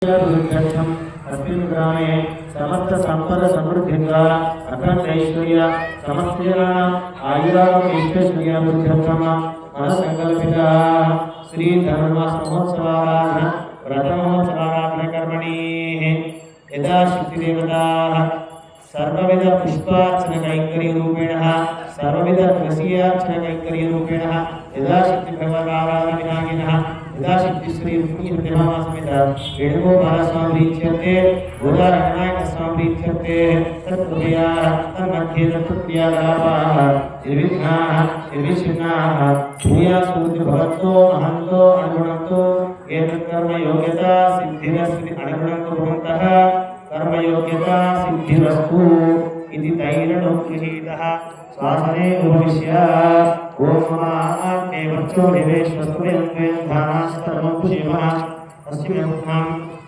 अस्मिन् ग्रामे समस्त संपद समृद्धिंगा अखंड ऐश्वर्य समस्त आयुरारोग्यैश्वर्य बुद्ध्यर्थम मनसंकल्पिता श्री धर्ममास महोत्सवाराधन व्रतमहोत्सवाराधन कर्मणि यदा शक्तिदेवताः सर्वविध पुष्पार्चन कैंकर्यरूपेण सर्वविध रसीयार्चन कैंकर्यरूपेण यदा शक्ति भगवदाराधनागिनः यदा शक्ति श्री रुक्मिणीसमेत वेणुगोपालस्वामी प्रीत्यर्थे गोदारनायकस्वामी प्रीत्यर्थे तत्कृपया तन्मध्ये तत्कृत्यालापाः निर्विघ्नाः निर्विच्छिन्नाः भूयासूर्य भवन्तो महन्तो अनुगुणन्तो एतत्कर्म योग्यता सिद्धिरस्ति अनुगुणन्तो भवन्तः कर्मयोग्यता सिद्धिरस्तु इति तैरणो गृहीतः स्वासने उपविश्य ओम नमः देवच्चो देवेश्वस्तुयन्वेधानास्तमोक्षेमः अस्मिन्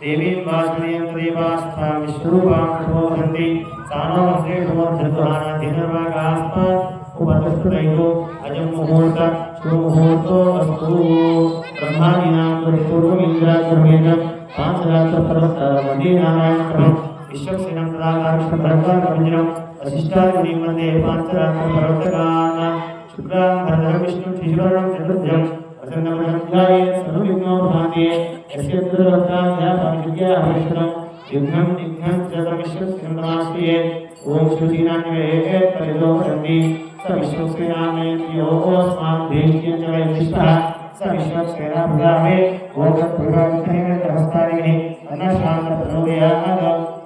देवीं वासुदेवं देवास्था विश्वरूपां प्रबोधन्ति सानो मन्त्रेषुवर्धतुहाना दिनर्वागास्मात् उपतस्तुरैको अजं मुहूर्त शुभमुहूर्तो अस्तु ब्रह्मादीनां पूर्वमिन्द्राग्रहेण पांचरात्रपर्वत वन्दे विश्वक्सेनं तदाकारं वशिष्ठादिनी वन्दे पांचरात्रपर्वतकान् शुक्लां भरधरं विष्णुं शिशुवर्णं चतुर्भुजं प्रसन्नवदनध्याये सर्वविघ्नोपशान्तये यस्य दुर्लभताभ्यापाविद्याभीष्टं युग्नं निघ्नं च विश्वक्सेनमास्तिये ॐ श्रुतीनान्वये परिदोषन्ति स विश्वक्सेनामेत्योऽस्मान् देह्यं च वैशिष्टः स विश्वक्सेनाभुजामे ॐ तत्पुरुषार्थैर्हस्तारिः अन्नशान्तप्रचोदयात्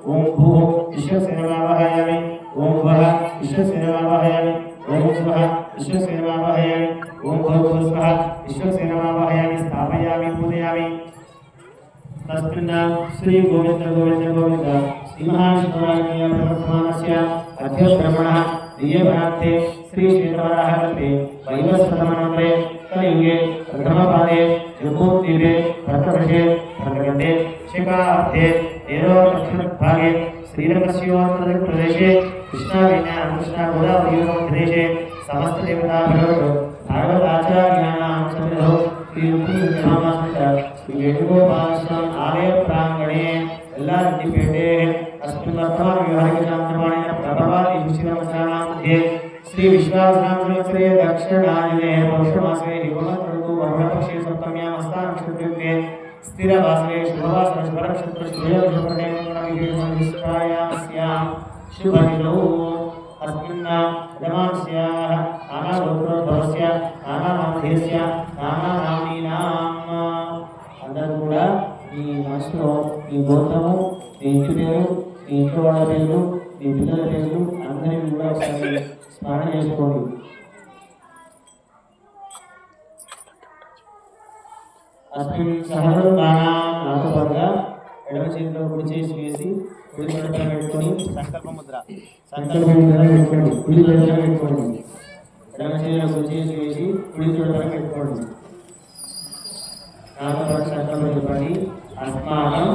ॐ भूः विश्वक्सेनमावाहयामि ॐ भुवः विश्वक्सेनमावाहयामि ॐ स्वः विश्वक्सेनमावाहयामि ॐ भूर्भुवः विश्वक्सेनमावाहयामि स्थापयामि पूजयामि तस्मिन् श्री गोविंद गोविंद गोविंद श्रीमहाशिवरात्रिया प्रवर्तमानस्य अध्यभ्रमणः दिव्यभ्रान्ते श्री श्रीवराहकल्पे वैवस्वतमनन्तरे कलियुगे प्रथमपादे जम्बूद्वीपे भरतवर्षे भरतखण्डे शिखार्थे एरो दक्षिणभागे श्रीरङ्गस्योत्तरप्रदेशे कृष्णागोदावरीयोर्देशे समस्त देवताभ्यो भागवताचार्याणां सन्निधौ श्री वेणुगोपालस्वामी आलय प्रांगणे यल्लारेड्डिपेटे अस्मिन् वर्तमान व्यवहारिक चान्द्रमाणेन प्रभवादि विशिष्टमस्यानां मध्ये श्री विश्वासनामसंवत्सरे दक्षिणायने पौषमासे युगमन्तु वर्णपक्षे सप्तम्यां हस्तानक्षत्रे स्थिरवासरे शुभवासरे शुभनक्षत्र शुभयोगपर्णे मंगलविशेषायास्यां शुभदिनौ अस्मिन् यमास्याः नानागोत्रोद्भवस्य नानानामधेयस्य नानानाम्नीनाम् అందరూ కూడా ఈ మనసులో ఈ గోత్రము ఈ ఇంటి పేరు ఈ ఇంట్లో వాళ్ళ పేర్లు ఈ పిల్లల పేర్లు అందరినీ కూడా ఒకసారి స్మరణ చేసుకోండి. అస్మిన్ సహృదానాథపరంగా ఎడమ చేతిలో కుడి చేసి వేసి కుడి మెడపై పెట్టుకొని సంకల్ప ముద్ర పెట్టుకోండి. కుడి మెడపై పెట్టుకోండి. ఎడమ చేతిలో కుడి చేసి వేసి కుడి మెడపై పెట్టుకోండి. నాథపరంగా సంకల్పం చెప్పండి. అస్మాకం